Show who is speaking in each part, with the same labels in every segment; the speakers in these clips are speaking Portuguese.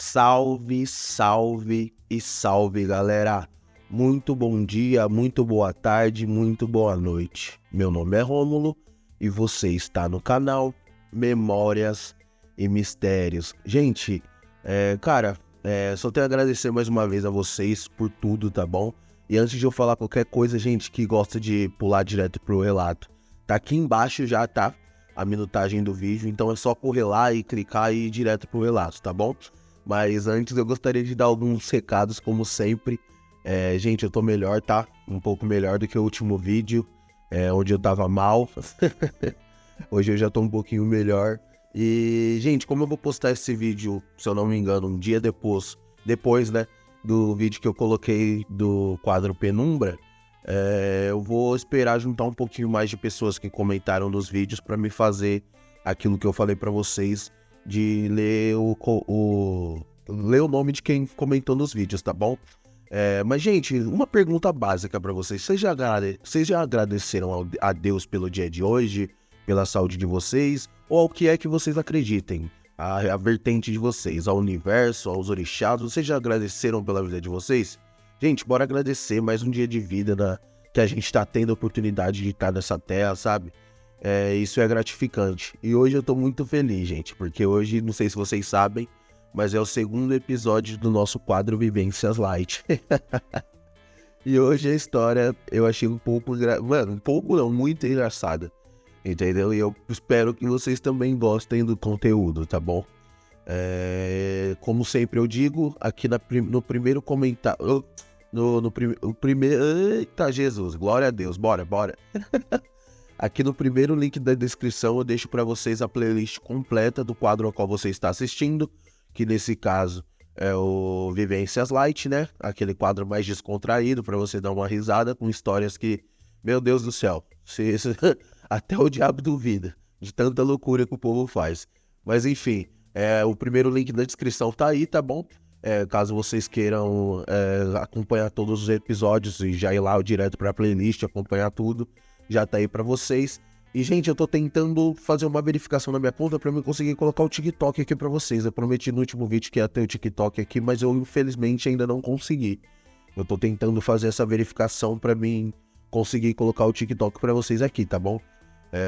Speaker 1: Salve, salve e salve, galera! Muito bom dia, muito boa tarde, muito boa noite. Meu nome é Rômulo e você está no canal Memórias e Mistérios. Gente, só tenho a agradecer mais uma vez a vocês por tudo, tá bom? E antes de eu falar qualquer coisa, gente, que gosta de pular direto pro relato, tá aqui embaixo já, tá? A minutagem do vídeo, então é só correr lá e clicar e ir direto pro relato, tá bom? Mas antes eu gostaria de dar alguns recados, como sempre. Gente, eu tô melhor, tá? Um pouco melhor do que o último vídeo, onde eu tava mal. Hoje eu já tô um pouquinho melhor. E, gente, como eu vou postar esse vídeo, se eu não me engano, um dia depois, né, do vídeo que eu coloquei do quadro Penumbra, eu vou esperar juntar um pouquinho mais de pessoas que comentaram nos vídeos pra me fazer aquilo que eu falei pra vocês, de ler ler o nome de quem comentou nos vídeos, tá bom? Mas, gente, uma pergunta básica pra vocês. Vocês já agradeceram a Deus pelo dia de hoje, pela saúde de vocês? Ou ao que é que vocês acreditem? A vertente de vocês, ao universo, aos orixás, vocês já agradeceram pela vida de vocês? Gente, bora agradecer mais um dia de vida, né, que a gente tá tendo a oportunidade de estar nessa terra, sabe? Isso é gratificante. E hoje eu tô muito feliz, gente, porque hoje, não sei se vocês sabem, mas é o segundo episódio do nosso quadro Vivências Light. E hoje a história eu achei um pouco muito engraçada, entendeu? E eu espero que vocês também gostem do conteúdo, tá bom? Como sempre eu digo, aqui no primeiro comentário... Eita, Jesus, glória a Deus, bora. Aqui no primeiro link da descrição eu deixo para vocês a playlist completa do quadro ao qual você está assistindo, que nesse caso é o Vivências Light, né? Aquele quadro mais descontraído para você dar uma risada com histórias que, meu Deus do céu, até o diabo duvida de tanta loucura que o povo faz. Mas enfim, o primeiro link da descrição tá aí, tá bom? Caso vocês queiram acompanhar todos os episódios e já ir lá direto para a playlist, acompanhar tudo, já tá aí para vocês. E, gente, eu tô tentando fazer uma verificação na minha conta pra eu conseguir colocar o TikTok aqui pra vocês. Eu prometi no último vídeo que ia ter o TikTok aqui, mas eu, infelizmente, ainda não consegui. Eu tô tentando fazer essa verificação pra mim conseguir colocar o TikTok pra vocês aqui, tá bom?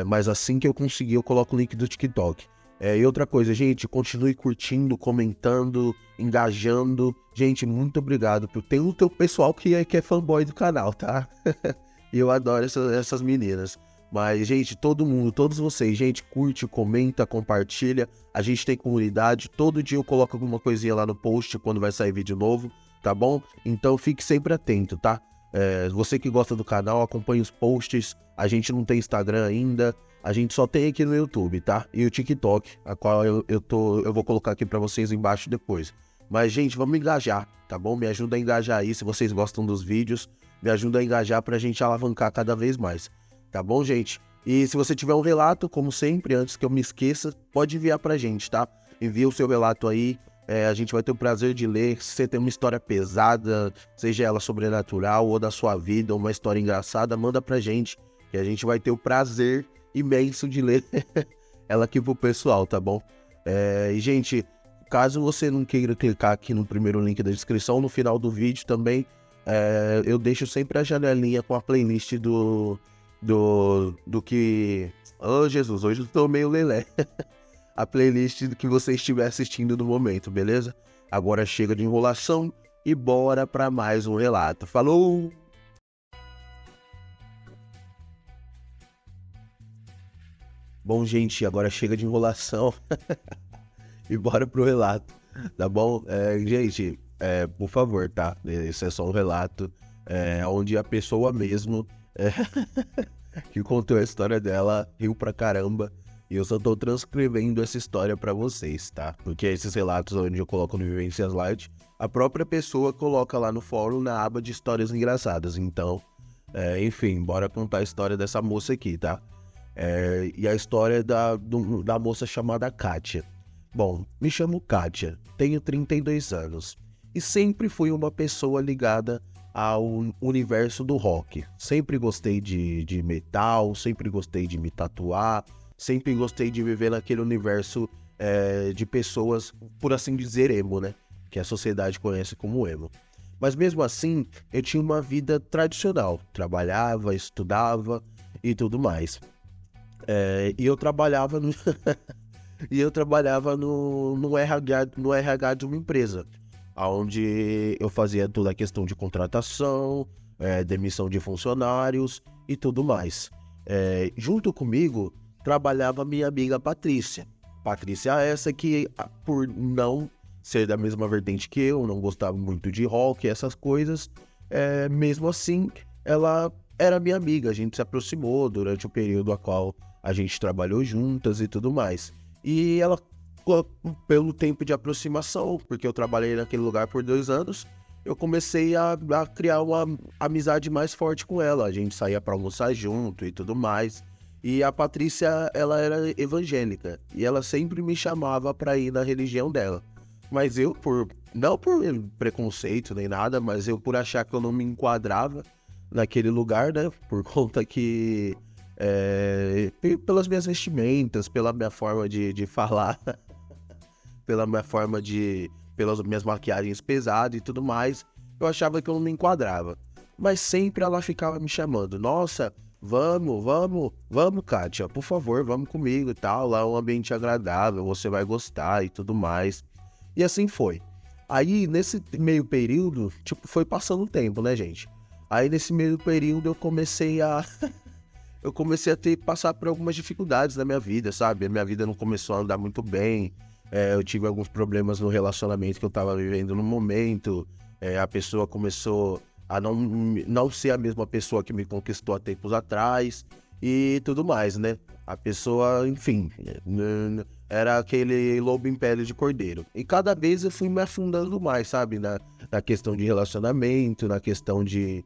Speaker 1: Mas assim que eu conseguir, eu coloco o link do TikTok. E outra coisa, gente, continue curtindo, comentando, engajando. Gente, muito obrigado. Tem o teu pessoal que é fanboy do canal, tá? E eu adoro essas meninas. Mas, gente, todo mundo, todos vocês, gente, curte, comenta, compartilha. A gente tem comunidade, todo dia eu coloco alguma coisinha lá no post quando vai sair vídeo novo, tá bom? Então fique sempre atento, tá? Você que gosta do canal, acompanhe os posts. A gente não tem Instagram ainda, a gente só tem aqui no YouTube, tá? E o TikTok, a qual eu vou colocar aqui pra vocês embaixo depois. Mas, gente, vamos engajar, tá bom? Me ajuda a engajar aí, se vocês gostam dos vídeos, me ajuda a engajar pra gente alavancar cada vez mais. Tá bom, gente? E se você tiver um relato, como sempre, antes que eu me esqueça, pode enviar pra gente, tá? Envia o seu relato aí, a gente vai ter o prazer de ler. Se você tem uma história pesada, seja ela sobrenatural ou da sua vida, ou uma história engraçada, manda pra gente, que a gente vai ter o prazer imenso de ler ela aqui pro pessoal, tá bom? E, gente, caso você não queira clicar aqui no primeiro link da descrição, no final do vídeo também, eu deixo sempre a janelinha com a playlist do que... Oh, Jesus, hoje eu tô meio lelé. A playlist que você estiver assistindo no momento, beleza? Agora chega de enrolação e bora pra mais um relato. Falou! Bom, gente, agora chega de enrolação e bora pro relato, tá bom? Gente, por favor, tá? Esse é só um relato onde a pessoa mesmo... que contou a história dela, riu pra caramba, e eu só tô transcrevendo essa história pra vocês, tá? Porque esses relatos onde eu coloco no Vivências Light, a própria pessoa coloca lá no fórum na aba de histórias engraçadas. Então, enfim, bora contar a história dessa moça aqui, tá? E a história da moça chamada Kátia. Bom, me chamo Kátia, tenho 32 anos, e sempre fui uma pessoa ligada ao universo do rock. Sempre gostei de metal, sempre gostei de me tatuar, sempre gostei de viver naquele universo de pessoas, por assim dizer, emo, né? Que a sociedade conhece como emo. Mas mesmo assim, eu tinha uma vida tradicional. Trabalhava, estudava e tudo mais. E eu trabalhava no, no RH de uma empresa, onde eu fazia toda a questão de contratação, demissão de funcionários e tudo mais. Junto comigo, trabalhava minha amiga Patrícia. Patrícia essa que, por não ser da mesma vertente que eu, não gostava muito de rock e essas coisas, mesmo assim, ela era minha amiga. A gente se aproximou durante o período a qual a gente trabalhou juntas e tudo mais. E ela, pelo tempo de aproximação, porque eu trabalhei naquele lugar por 2 anos, eu comecei a criar uma amizade mais forte com ela. A gente saía para almoçar junto e tudo mais. E a Patrícia, ela era evangélica. E ela sempre me chamava para ir na religião dela. Mas eu, não por preconceito nem nada, mas eu por achar que eu não me enquadrava naquele lugar, né? Por conta que... pelas minhas vestimentas, pela minha forma de falar, pelas minhas maquiagens pesadas e tudo mais, eu achava que eu não me enquadrava. Mas sempre ela ficava me chamando: nossa, vamos, Kátia, por favor, vamos comigo e tal, lá é um ambiente agradável, você vai gostar e tudo mais. E assim foi. Aí, nesse meio período, foi passando o tempo, né, gente? Aí, nesse meio período, eu comecei a passar por algumas dificuldades na minha vida, sabe? A minha vida não começou a andar muito bem, eu tive alguns problemas no relacionamento que eu tava vivendo no momento, a pessoa começou a não ser a mesma pessoa que me conquistou há tempos atrás e tudo mais, né? A pessoa, enfim, era aquele lobo em pele de cordeiro. E cada vez eu fui me afundando mais, sabe? Na questão de relacionamento, na questão de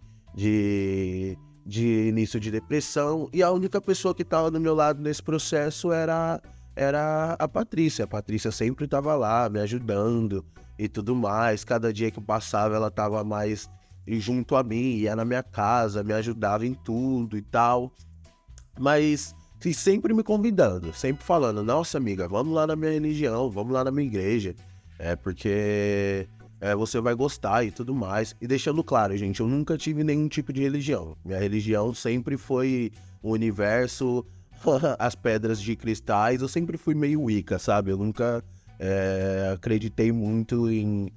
Speaker 1: início de depressão, e a única pessoa que estava do meu lado nesse processo era a Patrícia. A Patrícia sempre estava lá, me ajudando e tudo mais. Cada dia que eu passava, ela estava mais junto a mim, ia na minha casa, me ajudava em tudo e tal. Mas sempre me convidando, sempre falando: nossa, amiga, vamos lá na minha religião, vamos lá na minha igreja, porque... você vai gostar e tudo mais. E deixando claro, gente, eu nunca tive nenhum tipo de religião. Minha religião sempre foi o universo, as pedras de cristais. Eu sempre fui meio Wicca, sabe? Eu nunca acreditei muito em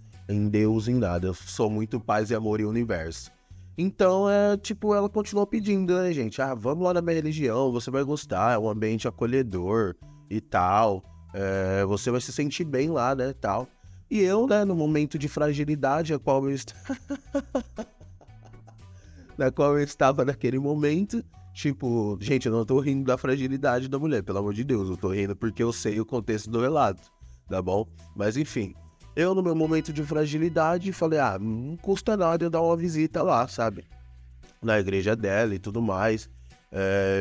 Speaker 1: Deus, em nada. Eu sou muito paz e amor e universo. Então, ela continuou pedindo, né, gente? Ah, vamos lá na minha religião, você vai gostar, é um ambiente acolhedor e tal. Você vai se sentir bem lá, né, tal. E eu, né, no momento de fragilidade na qual eu estava naquele momento, gente, eu não tô rindo da fragilidade da mulher, pelo amor de Deus, eu tô rindo porque eu sei o contexto do relato, tá bom? Mas enfim, eu no meu momento de fragilidade falei: não custa nada eu dar uma visita lá, sabe? Na igreja dela e tudo mais,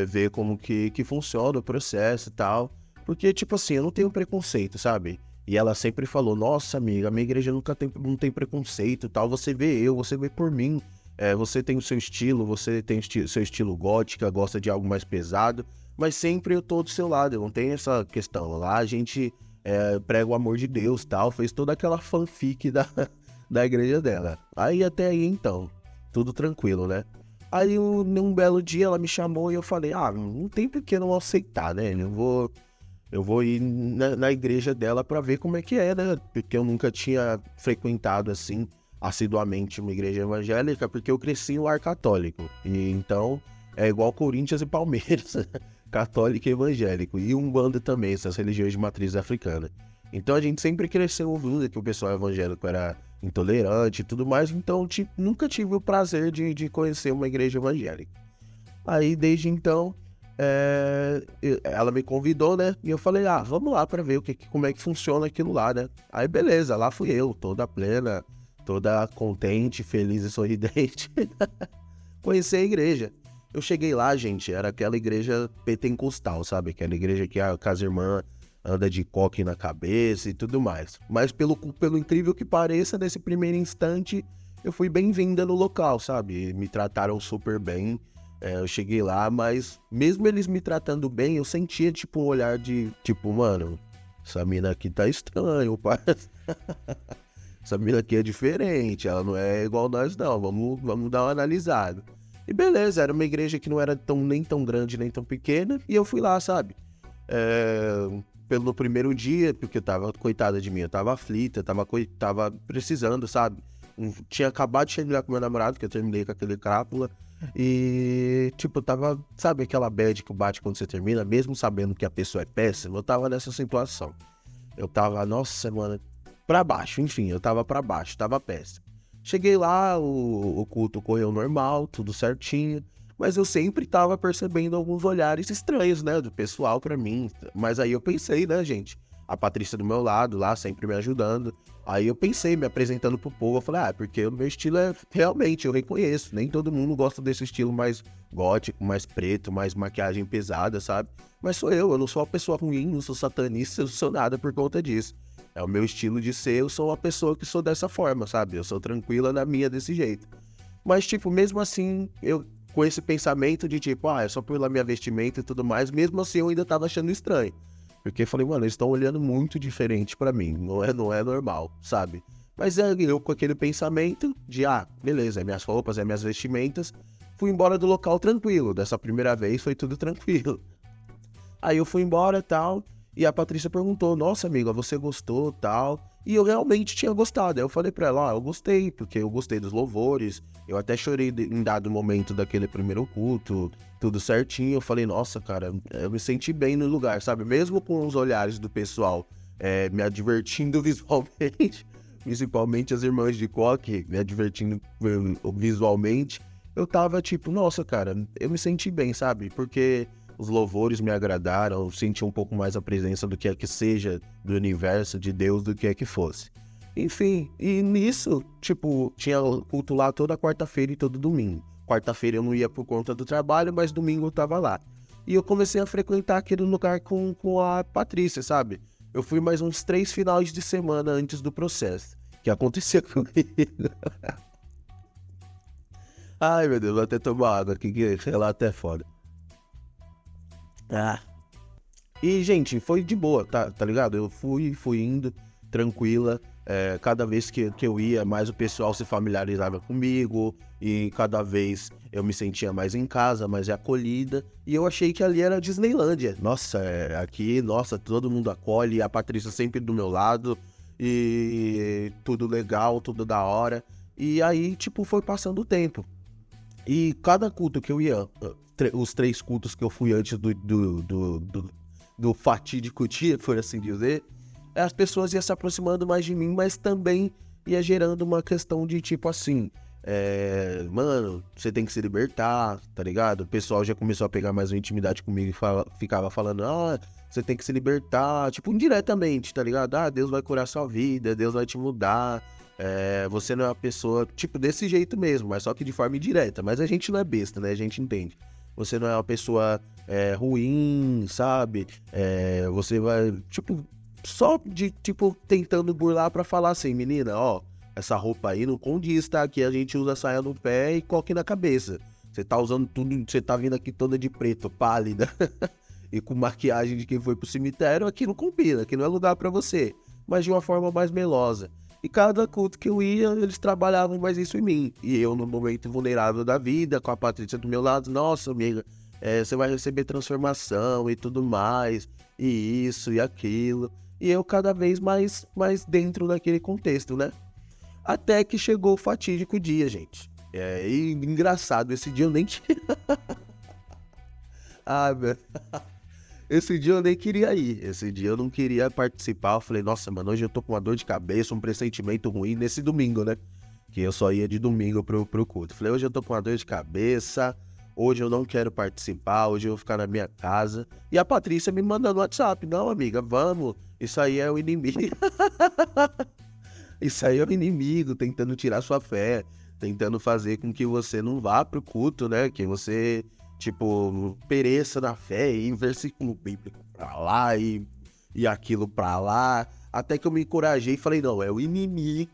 Speaker 1: ver como que funciona o processo e tal, porque, assim, eu não tenho preconceito, sabe? E ela sempre falou: nossa, amiga, a minha igreja não tem preconceito e tal, você vê por mim, você tem o seu estilo, você tem seu estilo gótica, gosta de algo mais pesado, mas sempre eu tô do seu lado, eu não tenho essa questão. Lá a gente prega o amor de Deus e tal, fez toda aquela fanfic da igreja dela. Aí até aí, então, tudo tranquilo, né? Aí num belo dia ela me chamou e eu falei: não tem por que não aceitar, né? Eu vou ir na igreja dela pra ver como é que é, né? Porque eu nunca tinha frequentado, assim, assiduamente uma igreja evangélica, porque eu cresci em lar católico. E então, é igual Corinthians e Palmeiras, católico e evangélico. E Umbanda também, essas religiões de matriz africana. Então a gente sempre cresceu ouvindo que o pessoal evangélico era intolerante e tudo mais. Então nunca tive o prazer de conhecer uma igreja evangélica. Aí, desde então... ela me convidou, né? E eu falei: vamos lá pra ver como é que funciona aquilo lá, né? Aí beleza, lá fui eu, toda plena, toda contente, feliz e sorridente. Conheci a igreja. Eu cheguei lá, gente, era aquela igreja pentecostal, sabe? Aquela igreja que as irmãs anda de coque na cabeça e tudo mais. Mas pelo incrível que pareça, nesse primeiro instante, eu fui bem-vinda no local, sabe? Me trataram super bem. Eu cheguei lá, mas mesmo eles me tratando bem, eu sentia, um olhar de, mano, essa mina aqui tá estranha, pai. Essa mina aqui é diferente, ela não é igual nós não, vamos dar uma analisada. E beleza, era uma igreja que não era nem tão grande, nem tão pequena, e eu fui lá, sabe? Pelo primeiro dia, porque eu tava, coitada de mim, eu tava aflita, tava precisando, sabe? Tinha acabado de chegar com meu namorado, que eu terminei com aquele crápula, e, tipo, tava, sabe aquela bad que bate quando você termina, mesmo sabendo que a pessoa é péssima, eu tava nessa situação. Eu tava, nossa, mano, pra baixo, enfim, eu tava pra baixo, tava péssimo. Cheguei lá, o culto correu normal, tudo certinho, mas eu sempre tava percebendo alguns olhares estranhos, né, do pessoal pra mim. Mas aí eu pensei, né, gente, a Patrícia do meu lado lá, sempre me ajudando. Aí eu pensei, me apresentando pro povo, eu falei, porque o meu estilo é, realmente, eu reconheço, nem todo mundo gosta desse estilo mais gótico, mais preto, mais maquiagem pesada, sabe? Mas sou eu não sou uma pessoa ruim, não sou satanista, eu não sou nada por conta disso. É o meu estilo de ser, eu sou uma pessoa que sou dessa forma, sabe? Eu sou tranquila na minha desse jeito. Mas, tipo, mesmo assim, eu com esse pensamento de tipo, é só pela minha vestimenta e tudo mais, mesmo assim eu ainda tava achando estranho. Porque eu falei, mano, eles estão olhando muito diferente pra mim, não é normal, sabe? Mas eu com aquele pensamento de, beleza, é minhas roupas, é minhas vestimentas, fui embora do local tranquilo, dessa primeira vez foi tudo tranquilo. Aí eu fui embora e tal, e a Patrícia perguntou, nossa amiga, você gostou tal? E eu realmente tinha gostado. Aí eu falei pra ela, eu gostei, porque eu gostei dos louvores, eu até chorei em dado momento daquele primeiro culto, tudo certinho. Eu falei, nossa, cara, eu me senti bem no lugar, sabe? Mesmo com os olhares do pessoal me advertindo visualmente, principalmente as irmãs de coque me advertindo visualmente, eu tava tipo, nossa, cara, eu me senti bem, sabe? Porque os louvores me agradaram, eu senti um pouco mais a presença do que é que seja, do universo, de Deus, do que é que fosse. Enfim, e nisso, tipo, tinha culto lá toda quarta-feira e todo domingo. Quarta-feira eu não ia por conta do trabalho, mas domingo eu tava lá. E eu comecei a frequentar aquele lugar com a Patrícia, sabe? Eu fui mais uns 3 finais de semana antes do processo. Que aconteceu comigo. Ai, meu Deus, vou até tomar água aqui, que relato é foda. E, gente, foi de boa, tá ligado? Eu fui indo, tranquila. Cada vez que eu ia, mais o pessoal se familiarizava comigo. E cada vez eu me sentia mais em casa, mais acolhida. E eu achei que ali era a Disneylândia. Nossa, aqui, nossa, todo mundo acolhe. A Patrícia sempre do meu lado. E tudo legal, tudo da hora. E aí, tipo, foi passando o tempo. E cada culto que eu ia, os 3 cultos que eu fui antes do fatídico dia, por assim dizer, as pessoas iam se aproximando mais de mim, mas também ia gerando uma questão de tipo assim, mano, você tem que se libertar, tá ligado? O pessoal já começou a pegar mais uma intimidade comigo e ficava falando, você tem que se libertar, tipo, indiretamente, tá ligado? Deus vai curar sua vida, Deus vai te mudar. Você não é uma pessoa, tipo, desse jeito mesmo, mas só que de forma indireta. Mas a gente não é besta, né? A gente entende. Você não é uma pessoa ruim, sabe? Você vai, tipo, só de, tipo, tentando burlar pra falar assim, menina, essa roupa aí não condiz, tá? Aqui a gente usa saia no pé e coque na cabeça. Você tá usando tudo, você tá vindo aqui toda de preto, pálida, e com maquiagem de quem foi pro cemitério, aqui não combina, aqui não é lugar pra você. Mas de uma forma mais melosa. E cada culto que eu ia, eles trabalhavam mais isso em mim. E eu, no momento vulnerável da vida, com a Patrícia do meu lado, nossa, amiga, você vai receber transformação e tudo mais, e isso e aquilo. E eu cada vez mais dentro daquele contexto, né? Até que chegou o fatídico dia, gente. E engraçado, esse dia eu nem tinha... meu... Esse dia eu nem queria ir, esse dia eu não queria participar, eu falei, nossa, mano, hoje eu tô com uma dor de cabeça, um pressentimento ruim nesse domingo, né? Que eu só ia de domingo pro culto. Falei, hoje eu tô com uma dor de cabeça, hoje eu não quero participar, hoje eu vou ficar na minha casa. E a Patrícia me mandando no WhatsApp, não, amiga, vamos, isso aí é o inimigo. Isso aí é o inimigo tentando tirar sua fé, tentando fazer com que você não vá pro culto, né? Que você... tipo, pereça na fé e versículo bíblico pra lá e aquilo pra lá. Até que eu me encorajei e falei, não, é o inimigo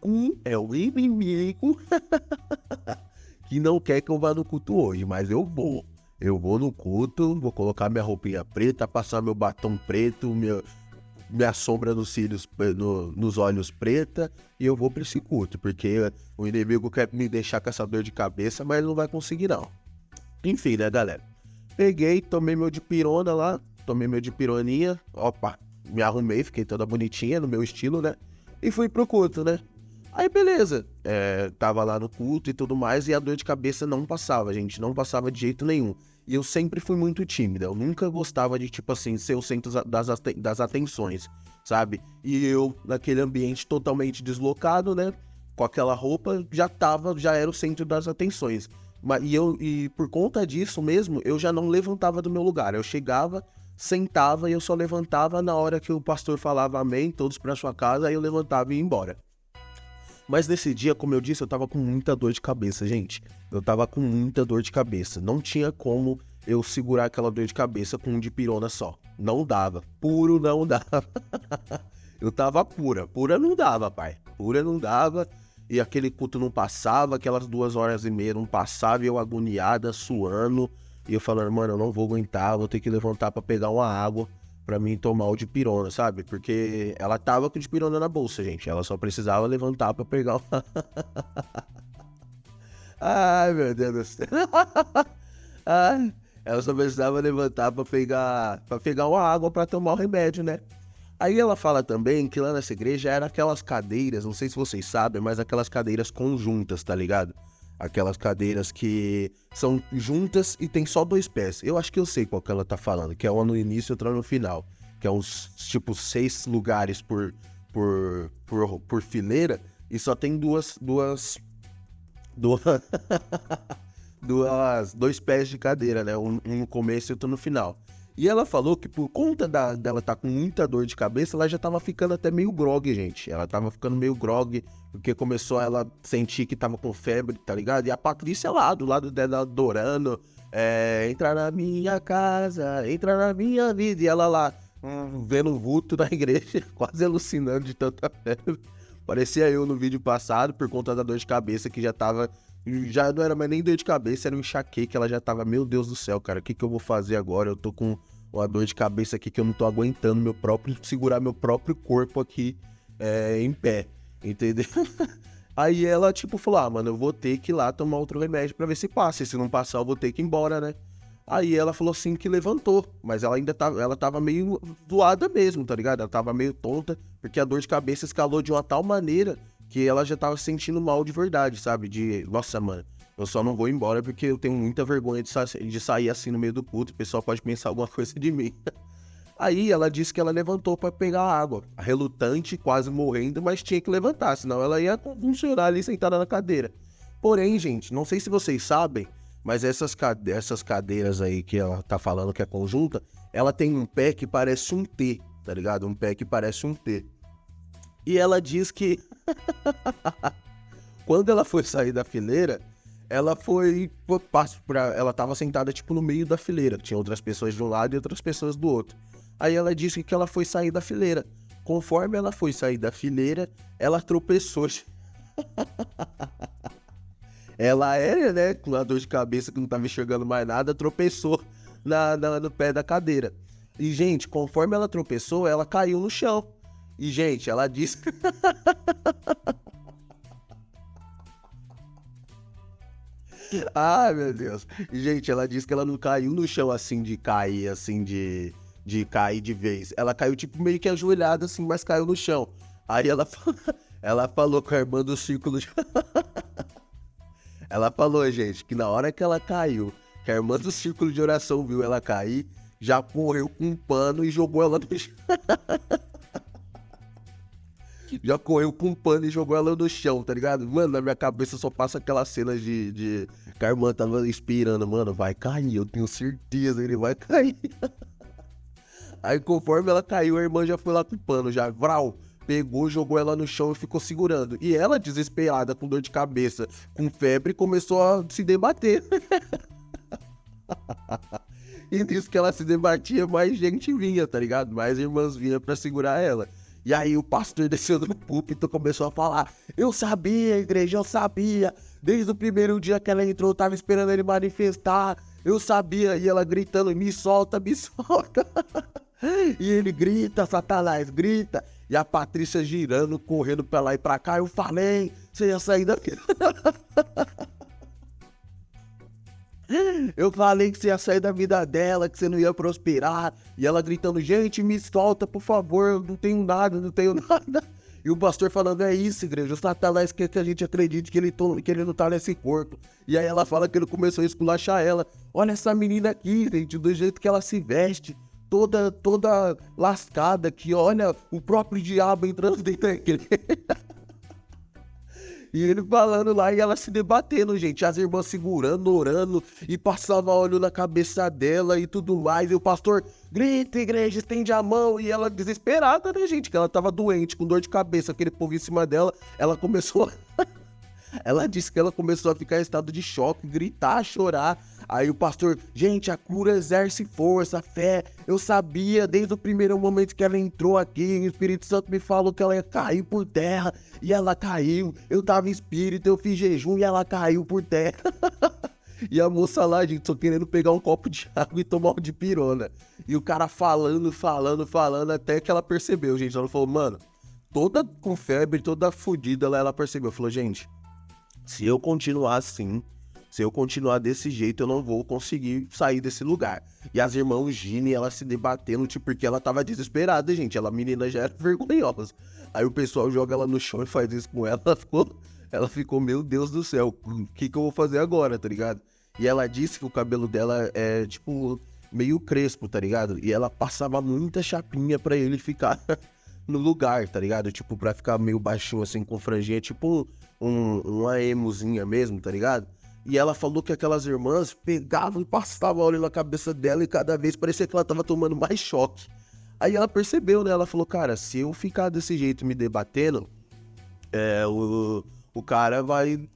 Speaker 1: que não quer que eu vá no culto hoje, mas eu vou. Eu vou no culto, vou colocar minha roupinha preta, passar meu batom preto, minha sombra nos cílios, nos olhos preta, e eu vou pra esse culto, porque o inimigo quer me deixar com essa dor de cabeça, mas ele não vai conseguir não. Enfim, né, galera? Peguei, tomei meu dipirona lá, tomei meu dipironinha, opa, me arrumei, fiquei toda bonitinha no meu estilo, né? E fui pro culto, né? Aí beleza, tava lá no culto e tudo mais, e a dor de cabeça não passava, gente, não passava de jeito nenhum. E eu sempre fui muito tímida, eu nunca gostava de, tipo assim, ser o centro das atenções, sabe? E eu, naquele ambiente totalmente deslocado, né? Com aquela roupa, já era o centro das atenções. E por conta disso mesmo, eu já não levantava do meu lugar. Eu chegava, sentava e eu só levantava na hora que o pastor falava amém, todos pra sua casa, aí eu levantava e ia embora. Mas nesse dia, como eu disse, eu tava com muita dor de cabeça, gente. Eu tava com muita dor de cabeça. Não tinha como eu segurar aquela dor de cabeça com um dipirona só. Não dava. Puro não dava. Eu tava pura. Pura não dava, pai. Pura não dava. E aquele culto não passava, aquelas 2 horas e meia não passava, e eu agoniada, suando. E eu falando, mano, eu não vou aguentar, vou ter que levantar pra pegar uma água pra mim tomar o dipirona, sabe? Porque ela tava com o dipirona na bolsa, gente. Ela só precisava levantar pra pegar uma... Ai, meu Deus do céu. Ai, ela só precisava levantar pra pegar uma água pra tomar o remédio, né? Aí ela fala também que lá nessa igreja eram aquelas cadeiras, não sei se vocês sabem, mas aquelas cadeiras conjuntas, tá ligado? Aquelas cadeiras que são juntas e tem só 2 pés. Eu acho que eu sei qual que ela tá falando, que é uma no início e outra no final. Que é uns, tipo, 6 lugares por fileira e só tem duas 2 pés de cadeira, né? Um no começo e outro no final. E ela falou que por conta dela tá com muita dor de cabeça, ela já tava ficando até meio grogue, gente. Ela tava ficando meio grogue, porque começou ela sentir que tava com febre, tá ligado? E a Patrícia lá, do lado dela, adorando, entra na minha casa, entra na minha vida. E ela lá, vendo o vulto da igreja, quase alucinando de tanta febre. Parecia eu no vídeo passado, por conta da dor de cabeça, que já não era mais nem dor de cabeça, era um enxaqueca, ela já tava, meu Deus do céu, cara, o que eu vou fazer agora? Eu tô com uma dor de cabeça aqui que eu não tô aguentando segurar meu próprio corpo aqui em pé, entendeu? Aí ela, tipo, falou, mano, eu vou ter que ir lá tomar outro remédio pra ver se passa, e se não passar eu vou ter que ir embora, né? Aí ela falou assim que levantou, mas ela tava meio zoada mesmo, tá ligado? Ela tava meio tonta, porque a dor de cabeça escalou de uma tal maneira que ela já tava se sentindo mal de verdade, sabe? Nossa, mano, eu só não vou embora porque eu tenho muita vergonha de sair assim no meio do culto, o pessoal pode pensar alguma coisa de mim. Aí ela disse que ela levantou pra pegar a água, relutante, quase morrendo, mas tinha que levantar, senão ela ia funcionar ali sentada na cadeira. Porém, gente, não sei se vocês sabem, mas essas cadeiras aí que ela tá falando que é conjunta, ela tem um pé que parece um T, tá ligado? Um pé que parece um T. E ela diz que quando ela foi sair da fileira, ela ela tava sentada tipo no meio da fileira, tinha outras pessoas de um lado e outras pessoas do outro. Aí ela disse que ela foi sair da fileira. Conforme ela foi sair da fileira, ela tropeçou. Ela era, né, com uma dor de cabeça que não tava enxergando mais nada, tropeçou no pé da cadeira. E, gente, conforme ela tropeçou, ela caiu no chão. E, gente, ela disse... Ai, meu Deus. E, gente, ela disse que ela não caiu no chão, assim, de cair, assim, de cair de vez. Ela caiu, tipo, meio que ajoelhada, assim, mas caiu no chão. Aí ela falou com a irmã do círculo de... Ela falou, gente, que na hora que ela caiu, que a irmã do círculo de oração viu ela cair, já correu com um pano e jogou ela no chão. Já correu com um pano e jogou ela no chão, tá ligado? Mano, na minha cabeça só passa aquelas cenas de que a irmã tava inspirando, mano, vai cair, eu tenho certeza, ele vai cair. Aí conforme ela caiu, a irmã já foi lá com o pano, já, vral. Pegou, jogou ela no chão e ficou segurando. E ela, desesperada, com dor de cabeça, com febre, começou a se debater. E nisso que ela se debatia, mais gente vinha, tá ligado? Mais irmãs vinham pra segurar ela. E aí o pastor desceu do púlpito e começou a falar: eu sabia, igreja, eu sabia. Desde o primeiro dia que ela entrou, eu tava esperando ele manifestar. Eu sabia. E ela gritando: me solta, me solta. E ele grita, Satanás, grita. E a Patrícia girando, correndo pra lá e pra cá. Eu falei, você ia sair daqui. Eu falei que você ia sair da vida dela, que você não ia prosperar. E ela gritando, gente, me solta, por favor, eu não tenho nada, não tenho nada. E o pastor falando, é isso, igreja, o Satanás quer que a gente acredite que ele não tá nesse corpo. E aí ela fala que ele começou a esculachar ela. Olha essa menina aqui, gente, do jeito que ela se veste, toda lascada aqui, olha o próprio diabo entrando dentro da igreja. E ele falando lá e ela se debatendo, gente. As irmãs segurando, orando e passava óleo na cabeça dela e tudo mais. E o pastor, grita, igreja, estende a mão. E ela desesperada, né, gente? Que ela tava doente, com dor de cabeça, aquele povo em cima dela. Ela começou Ela disse que ela começou a ficar em estado de choque, gritar, chorar. Aí o pastor, gente, a cura exerce força, fé. Eu sabia desde o primeiro momento que ela entrou aqui, o Espírito Santo me falou que ela ia cair por terra. E ela caiu. Eu tava em espírito, eu fiz jejum e ela caiu por terra. E a moça lá, gente, só querendo pegar um copo de água e tomar um de pirona. E o cara falando, até que ela percebeu, gente. Ela falou, mano, toda com febre, toda fodida, ela percebeu. Falou, gente, se eu continuar assim, se eu continuar desse jeito, eu não vou conseguir sair desse lugar. E as irmãs Gine, ela se debatendo, tipo, porque ela tava desesperada, gente. A menina já era vergonhosa. Aí o pessoal joga ela no chão e faz isso com ela. Ela ficou, meu Deus do céu, o que eu vou fazer agora, tá ligado? E ela disse que o cabelo dela é, tipo, meio crespo, tá ligado? E ela passava muita chapinha pra ele ficar no lugar, tá ligado? Tipo, pra ficar meio baixinho, assim, com franjinha, tipo uma emozinha mesmo, tá ligado? E ela falou que aquelas irmãs pegavam e passavam óleo na cabeça dela e cada vez parecia que ela tava tomando mais choque. Aí ela percebeu, né? Ela falou, cara, se eu ficar desse jeito me debatendo, o cara vai,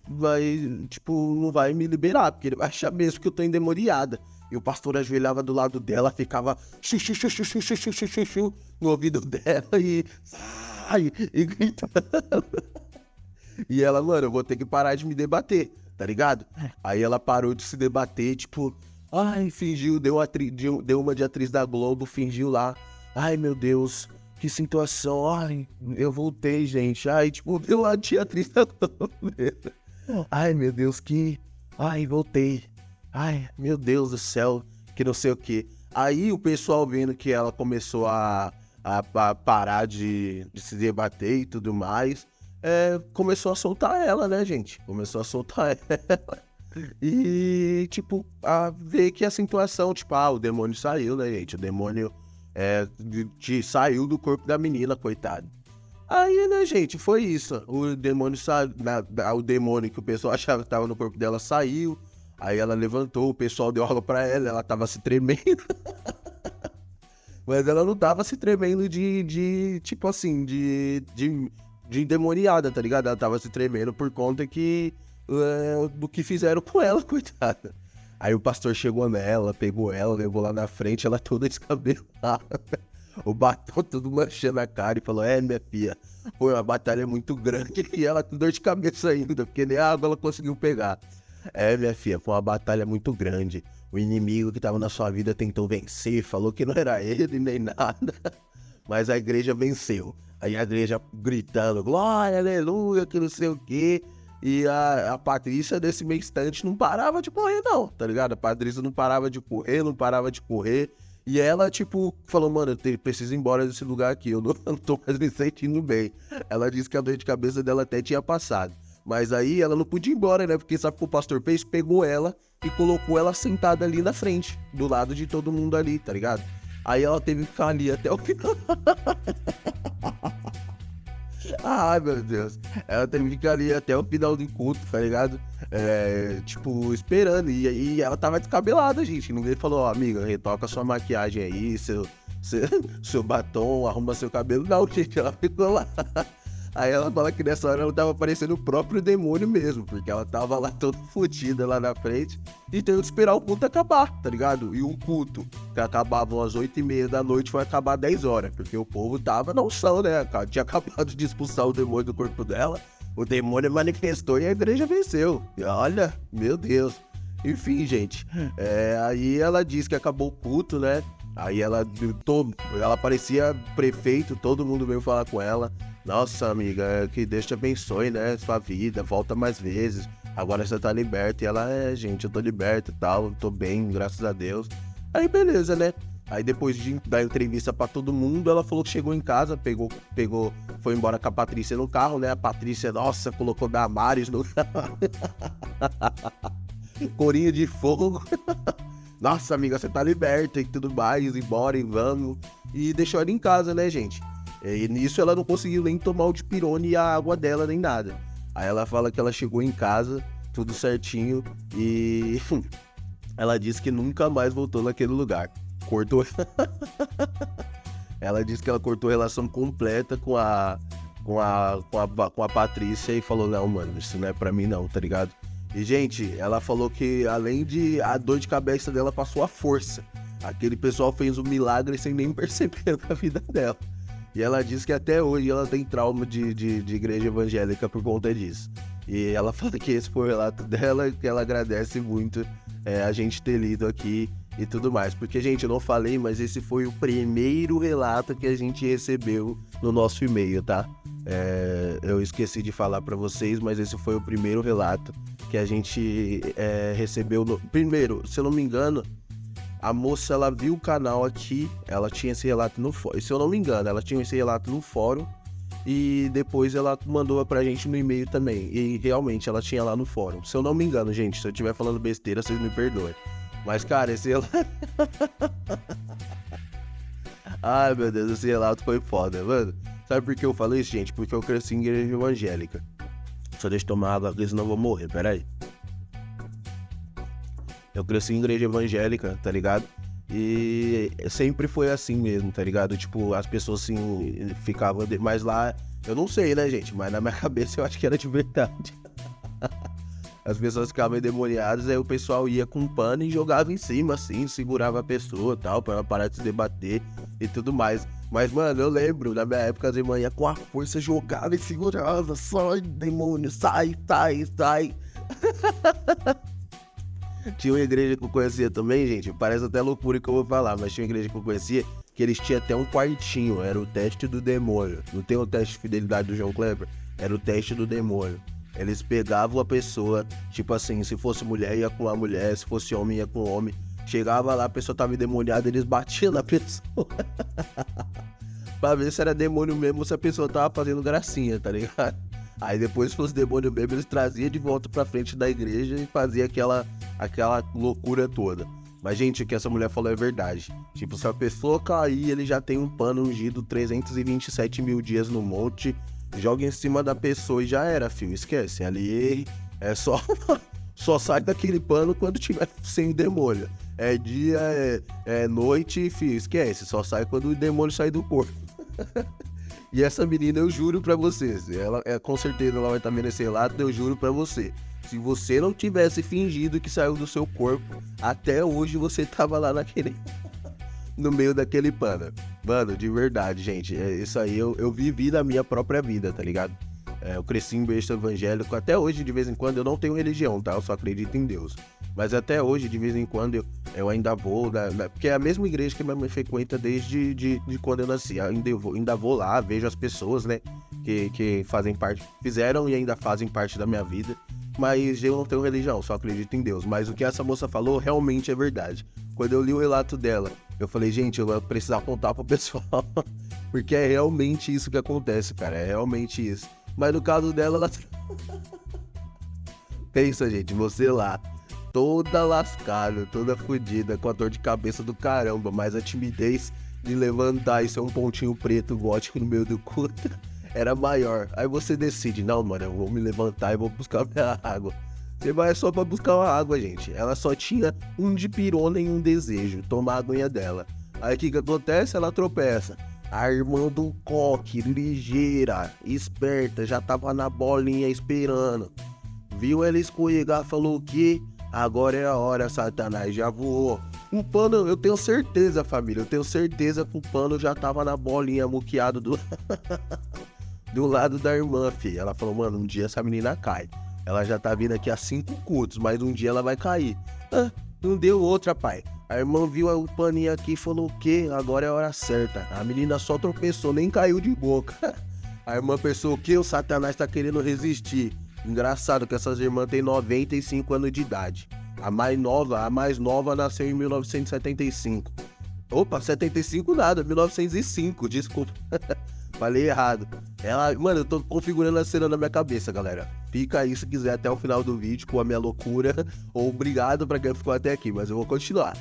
Speaker 1: tipo, não vai me liberar, porque ele vai achar mesmo que eu tô endemoniada. E o pastor ajoelhava do lado dela, ficava no ouvido dela e sai, e gritando. E ela, mano, eu vou ter que parar de me debater, tá ligado? Aí ela parou de se debater, tipo, ai, fingiu, deu uma de atriz da Globo, fingiu lá. Ai, meu Deus, que situação, ai, eu voltei, gente. Ai, tipo, deu a de atriz da Globo. Ai, meu Deus, ai, voltei. Ai, meu Deus do céu, que não sei o que. Aí o pessoal vendo que ela começou a parar de se debater e tudo mais, começou a soltar ela, né, gente? Começou a soltar ela. E, tipo, a ver que a situação, tipo, o demônio saiu, né, gente? O demônio saiu do corpo da menina, coitado. Aí, né, gente, foi isso. O demônio o demônio que o pessoal achava que tava no corpo dela saiu. Aí ela levantou, o pessoal deu água pra ela tava se tremendo. Mas ela não tava se tremendo tipo assim, de endemoniada, tá ligado? Ela tava se tremendo por conta do que fizeram com ela, coitada. Aí o pastor chegou nela, pegou ela, levou lá na frente, ela toda descabelada. O batom todo manchando a cara e falou, minha filha, foi uma batalha muito grande e ela com dor de cabeça ainda, porque nem a água ela conseguiu pegar. Minha filha, foi uma batalha muito grande. O inimigo que tava na sua vida tentou vencer, falou que não era ele nem nada, mas a igreja venceu. Aí a igreja gritando, glória, aleluia, que não sei o quê. E a Patrícia, nesse meio instante, não parava de correr, não, tá ligado? A Patrícia não parava de correr, E ela, tipo, falou, mano, eu preciso ir embora desse lugar aqui, eu não tô mais me sentindo bem. Ela disse que a dor de cabeça dela até tinha passado. Mas aí ela não podia ir embora, né? Porque sabe o que o pastor fez? Pegou ela e colocou ela sentada ali na frente, do lado de todo mundo ali, tá ligado? Aí ela teve que ficar ali até o final. Ai, meu Deus. Ela teve que ficar ali até o final do culto, tá ligado? Tipo, esperando. E ela tava descabelada, gente. Ninguém falou, amiga, retoca sua maquiagem aí, seu batom, arruma seu cabelo. Não, gente, ela ficou lá. Aí ela fala que nessa hora ela tava parecendo o próprio demônio mesmo, porque ela tava lá toda fodida lá na frente e teve que esperar o culto acabar, tá ligado? E o culto que acabava às 8h30 da noite foi acabar às 10 horas, porque o povo tava na unção, né? Tinha acabado de expulsar o demônio do corpo dela, o demônio manifestou e a igreja venceu. E olha, meu Deus. Enfim, gente, aí ela disse que acabou o culto, né? Aí ela parecia prefeito, todo mundo veio falar com ela. Nossa, amiga, que Deus te abençoe, né? Sua vida, volta mais vezes. Agora você tá liberta. E ela, gente, eu tô liberta e tal, tô bem, graças a Deus. Aí beleza, né? Aí depois de dar entrevista pra todo mundo, ela falou que chegou em casa, foi embora com a Patrícia no carro, né? A Patrícia, nossa, colocou Damares no corinho de fogo. Nossa, amiga, você tá liberta e tudo mais, embora e vamos. E deixou ela em casa, né, gente? E nisso ela não conseguiu nem tomar o dipirone e a água dela, nem nada. Aí ela fala que ela chegou em casa, tudo certinho, e ela disse que nunca mais voltou naquele lugar. Cortou. Ela disse que ela cortou a relação completa com a Patrícia e falou, não, mano, isso não é pra mim não, tá ligado? E, gente, ela falou que além de a dor de cabeça dela, passou a força. Aquele pessoal fez um milagre sem nem perceber na vida dela. E ela disse que até hoje ela tem trauma de igreja evangélica por conta disso. E ela fala que esse foi o relato dela, que ela agradece muito a gente ter lido aqui e tudo mais. Porque, gente, eu não falei, mas esse foi o primeiro relato que a gente recebeu no nosso e-mail, tá? Eu esqueci de falar pra vocês, mas esse foi o primeiro relato que a gente recebeu. Primeiro, se eu não me engano, a moça, ela viu o canal aqui, ela tinha esse relato no fórum. Se eu não me engano, ela tinha esse relato no fórum e depois ela mandou pra gente no e-mail também. E realmente ela tinha lá no fórum. Se eu não me engano, gente, se eu estiver falando besteira, vocês me perdoem. Mas, cara, esse relato... Ai, meu Deus, esse relato foi foda, mano. Sabe por que eu falo isso, gente? Porque eu cresci em igreja evangélica. Só deixa eu tomar água aqui, senão eu vou morrer, peraí. Eu cresci em igreja evangélica, tá ligado? E sempre foi assim mesmo, tá ligado? Tipo, as pessoas assim ficavam... Mas lá, eu não sei, né, gente? Mas na minha cabeça eu acho que era de verdade. As pessoas ficavam endemoniadas, aí o pessoal ia com um pano e jogava em cima, assim, segurava a pessoa e tal, pra ela parar de se debater e tudo mais. Mas, mano, eu lembro, na minha época, as irmãs iam com a força, jogava e segurava, sai, demônio, sai, sai, sai. Tinha uma igreja que eu conhecia também, gente, parece até loucura que eu vou falar, mas tinha uma igreja que eu conhecia que eles tinham até um quartinho, era o teste do demônio. Não tem o teste de fidelidade do João Kleber? Era o teste do demônio. Eles pegavam a pessoa, tipo assim, se fosse mulher ia com a mulher, se fosse homem ia com o homem. Chegava lá, a pessoa tava endemoniada, eles batiam na pessoa. Pra ver se era demônio mesmo ou se a pessoa tava fazendo gracinha, tá ligado? Aí depois, se fosse demônio mesmo, eles traziam de volta pra frente da igreja e faziam aquela loucura toda. Mas, gente, o que essa mulher falou é verdade. Tipo, se a pessoa cair, ele já tem um pano ungido 327 mil dias no monte, joga em cima da pessoa e já era, filho. Esquece. Ali é só sai daquele pano quando tiver sem o demônio. É dia, é noite, filho. Esquece. Só sai quando o demônio sair do corpo. E essa menina, eu juro pra vocês, ela com certeza ela vai estar nesse relato, eu juro pra você. Se você não tivesse fingido que saiu do seu corpo, até hoje você tava lá no meio daquele pano. Mano, de verdade, gente, isso aí eu vivi na minha própria vida, tá ligado? Eu cresci em berço evangélico, até hoje, de vez em quando, eu não tenho religião, tá? Eu só acredito em Deus. Mas até hoje, de vez em quando, eu ainda vou, porque é a mesma igreja que minha mãe frequenta desde de quando eu nasci. Ainda vou lá, vejo as pessoas, né, que fazem parte, fizeram e ainda fazem parte da minha vida. Mas eu não tenho religião, só acredito em Deus. Mas o que essa moça falou realmente é verdade. Quando eu li o relato dela, eu falei, gente, eu vou precisar contar pro pessoal. Porque é realmente isso que acontece, cara, é realmente isso. Mas no caso dela, ela... Pensa, gente, você lá, toda lascada, toda fodida, com a dor de cabeça do caramba, mas a timidez de levantar e ser um pontinho preto gótico no meio do culto era maior. Aí você decide, não, mano, eu vou me levantar e vou buscar minha água. Você vai só pra buscar uma água, gente. Ela só tinha um dipirona e um desejo, tomar a aguinha dela. Aí o que acontece? Ela tropeça. A irmã do coque, ligeira, esperta, já tava na bolinha esperando. Viu ela escorregar, falou o quê? Agora é a hora, Satanás, já voou. O pano, eu tenho certeza, família, eu tenho certeza que o pano já tava na bolinha, muqueado do lado da irmã, filha. Ela falou, mano, um dia essa menina cai. Ela já tá vindo aqui há 5 cultos, mas um dia ela vai cair. Não deu outra, pai. A irmã viu o paninho aqui e falou o quê? Agora é a hora certa. A menina só tropeçou, nem caiu de boca. A irmã pensou o quê? O Satanás tá querendo resistir. Engraçado que essas irmãs têm 95 anos de idade. A mais nova nasceu em 1975. Opa, 75 nada, 1905, desculpa. Falei errado. Mano, eu tô configurando a cena na minha cabeça, galera. Fica aí se quiser até o final do vídeo com a minha loucura. Ou obrigado pra quem ficou até aqui, mas eu vou continuar.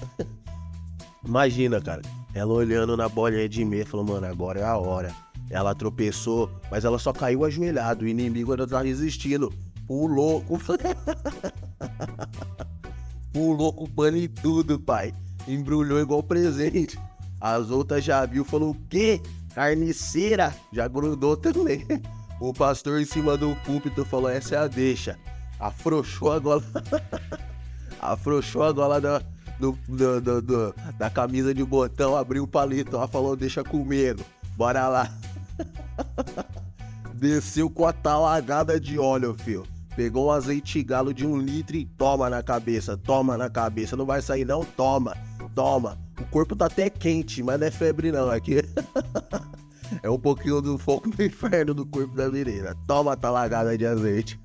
Speaker 1: Imagina, cara. Ela olhando na bolinha de meia, falou, mano, agora é a hora. Ela tropeçou, mas ela só caiu ajoelhado. O inimigo ainda tá resistindo. Pulou com... Pulou com pano e tudo, pai. Embrulhou igual presente. As outras já viu, falou, o quê? Carniceira? Já grudou também. O pastor em cima do púlpito falou, essa é a deixa. Afrouxou a gola. Afrouxou a gola da camisa de botão, abriu o palito. Ela falou, deixa comigo. Bora lá. Desceu com a talagada de óleo, filho. Pegou um azeite galo de 1 litro e toma na cabeça. Toma na cabeça. Não vai sair não? Toma. Toma. O corpo tá até quente, mas não é febre não. Aqui é um pouquinho do fogo do inferno do corpo da menina. Toma a talagada de azeite.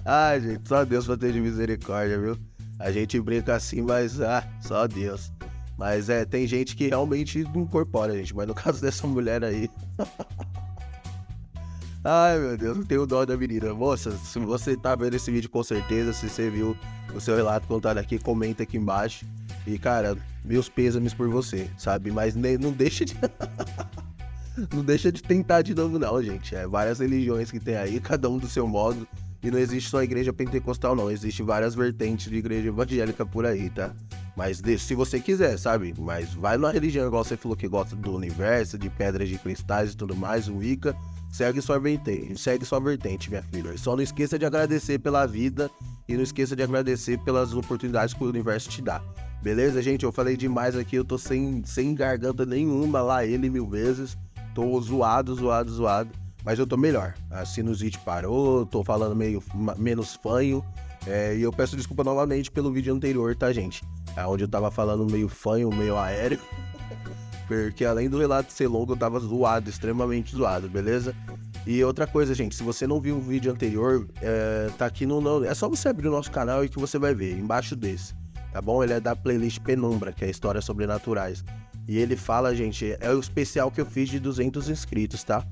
Speaker 1: Ai, gente, só Deus pra ter de misericórdia, viu? A gente brinca assim, mas só Deus. Mas tem gente que realmente não incorpora, gente. Mas no caso dessa mulher aí... Ai, meu Deus, não tenho dó da menina. Moça, se você tá vendo esse vídeo com certeza, se você viu o seu relato contado aqui, comenta aqui embaixo. E, cara, meus pêsames por você, sabe? Mas não deixa de... não deixa de tentar de novo não, gente. Várias religiões que tem aí, cada um do seu modo. E não existe só a igreja pentecostal, não. Existem várias vertentes de igreja evangélica por aí, tá? Mas se você quiser, sabe? Mas vai numa religião igual você falou que gosta do universo, de pedras de cristais e tudo mais, o Wicca. Segue sua vertente, minha filha. Só não esqueça de agradecer pela vida e não esqueça de agradecer pelas oportunidades que o universo te dá. Beleza, gente? Eu falei demais aqui, eu tô sem garganta nenhuma, lá ele 1000 vezes. Tô zoado. Mas eu tô melhor. A sinusite parou, tô falando menos fanho. E eu peço desculpa novamente pelo vídeo anterior, tá, gente? Onde eu tava falando meio fanho, meio aéreo. Porque além do relato ser longo, eu tava zoado, extremamente zoado, beleza? E outra coisa, gente, se você não viu o vídeo anterior, tá aqui é só você abrir o nosso canal e que você vai ver, embaixo desse, tá bom? Ele é da playlist Penumbra, que é Histórias Sobrenaturais. E ele fala, gente, é o especial que eu fiz de 200 inscritos, tá?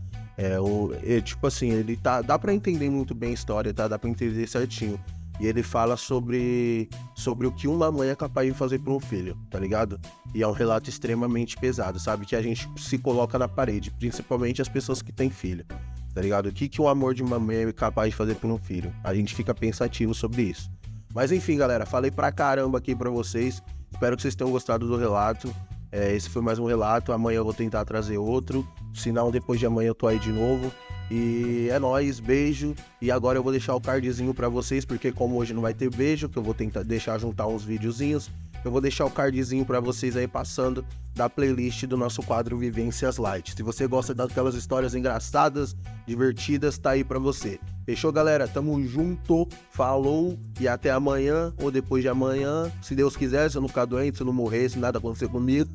Speaker 1: Tipo assim, ele dá pra entender muito bem a história, tá? Dá pra entender certinho. E ele fala sobre o que uma mãe é capaz de fazer por um filho, tá ligado? E é um relato extremamente pesado, sabe? Que a gente se coloca na parede, principalmente as pessoas que têm filho, tá ligado? O que o amor de uma mãe é capaz de fazer por um filho? A gente fica pensativo sobre isso. Mas enfim, galera, falei pra caramba aqui pra vocês. Espero que vocês tenham gostado do relato. Esse foi mais um relato, amanhã eu vou tentar trazer outro. Se não, depois de amanhã eu tô aí de novo. E é nóis, beijo. E agora eu vou deixar o cardzinho pra vocês, porque como hoje não vai ter beijo, que eu vou tentar deixar juntar uns videozinhos, eu vou deixar o cardzinho pra vocês aí passando da playlist do nosso quadro Vivências Light. Se você gosta daquelas histórias engraçadas, divertidas, tá aí pra você. Fechou, galera? Tamo junto, falou e até amanhã ou depois de amanhã. Se Deus quiser, se eu não ficar doente, se eu não morrer, se nada acontecer comigo.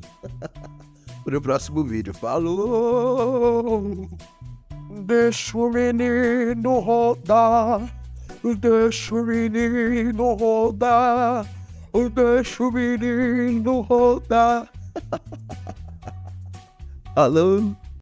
Speaker 1: Pro próximo vídeo. Falou! Deixa o menino rodar, deixa o menino rodar, deixa o menino rodar. Alô?